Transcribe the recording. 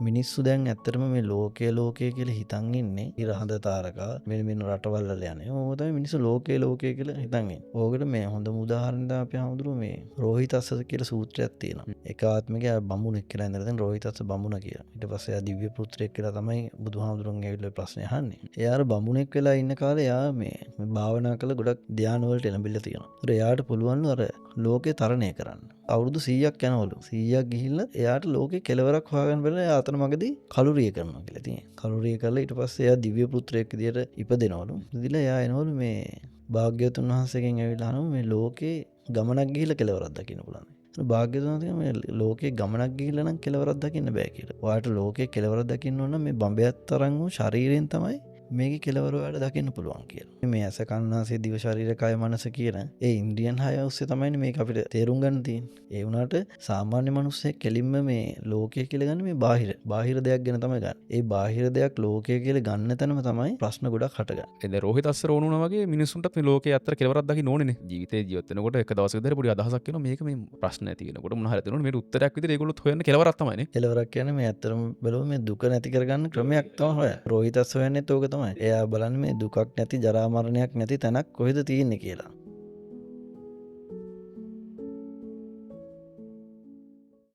මිනිස්සු දැන් ඇත්තටම මේ ලෝකය කියලා හිතන් ඉන්නේ ඉරහඳ තාරකා මෙන්න රටවල් වල යන්නේ. ඕක තමයි මිනිස්සු ලෝකය කියලා හිතන් ඉන්නේ. ඕකට මේ හොඳම උදාහරණ තමයි අපි හඳුරු මේ රෝහිතස්ස කියලා සූත්‍රයක් තියෙනවා. එක ආත්මික බමුණෙක් කියලා ඉඳලා දැන් රෝහිතස්ස බමුණ කියලා. ඊට පස්සේ එයා දිව්‍ය පුත්‍රයෙක් කියලා තමයි බුදුහාමුදුරන්ගේ ඇවිල්ලා ප්‍රශ්නේ අහන්නේ. එයා අර බමුණෙක් වෙලා ඉන්න කාලේ එයා මේ භාවනා කළ ගොඩක් ධානය වලට එළඹිලා තියෙනවා. ඒත් එයාට පුළුවන් අර ලෝකේ තරණය කරන්න. අවුරුදු 100ක් යනවලු. 100ක් ගිහිල්ලා එයාට ලෝකේ කෙලවරක් හොයාගන්න බැරිලා එයා අතන මගදී කලුරිය කරනවා කියලා තියෙනවා. කලුරිය කරලා ඊට පස්සේ එයා දිව්‍ය පුත්‍රයෙක් විදියට ඉපදෙනවලු. ඉතින් එයා එනවලු මේ භාග්‍යවතුන් වහන්සේගෙන් ඇවිල්ලා අහනවා මේ ලෝකේ ගමනක් ගිහිල්ලා කෙලවරක් දකින්න පුළුවන්. භාග්‍යවතුන් වහන්සේ මේ ලෝකේ ගමනක් ගිහිල්ලා නම් කෙලවරක් දකින්න බෑ කියලා. ඔයාට ලෝකේ කෙලවරක් දකින්න ඕන නම් මේ බඹයක් තරම් වූ ශරීරයෙන් තමයි මේක කෙලවර ඔයාලට දකින්න පුළුවන් කියලා. මේ ඇස කන්නාසය දිව ශරීර කය මනස කියන ඒ ඉන්ද්‍රියන් හය ඔස්සේ තමයි මේක අපිට තේරුම් ගන්න තියෙන්නේ. ඒ වුණාට සාමාන්‍ය මිනිස්සෙක් කෙලින්ම මේ ලෝකය කියලා ගන්න මේ බාහිර දෙයක් ගැන තමයි ගන්න. ඒ බාහිර දෙයක් ලෝකය කියලා ගන්න තැනම තමයි ප්‍රශ්න ගොඩක් හටගන්නේ. එද රෝහිතස්ස රෝණුනා වගේ මිනිස්සුන්ට මේ ලෝකයේ අතර කෙලවරක් දකින්න ඕනේනේ. ජීවිතේ ජීවත් වෙනකොට එක දවසක ඉඳලා පොඩි අදහසක් එනවා මේක මේ ප්‍රශ්න ඇති වෙනකොට මොන හරි දෙනවනේ මේකට උත්තරයක් විදිහට ඒගොල්ලොත් හොයන්න කෙලවරක් තමයිනේ. කෙලවරක් කියන්නේ මේ ඇත්තටම බලුවම මේ දුක නැති කරගන්න ක්‍රමයක් තමයි හොයන්නේ. රෝහිතස්ස හොයන්නේත් ඕක තමයි. එයා බලන්නේ මේ දුකක් නැති ජරා මරණයක් නැති තැනක් කොහෙද තියෙන්නේ කියලා.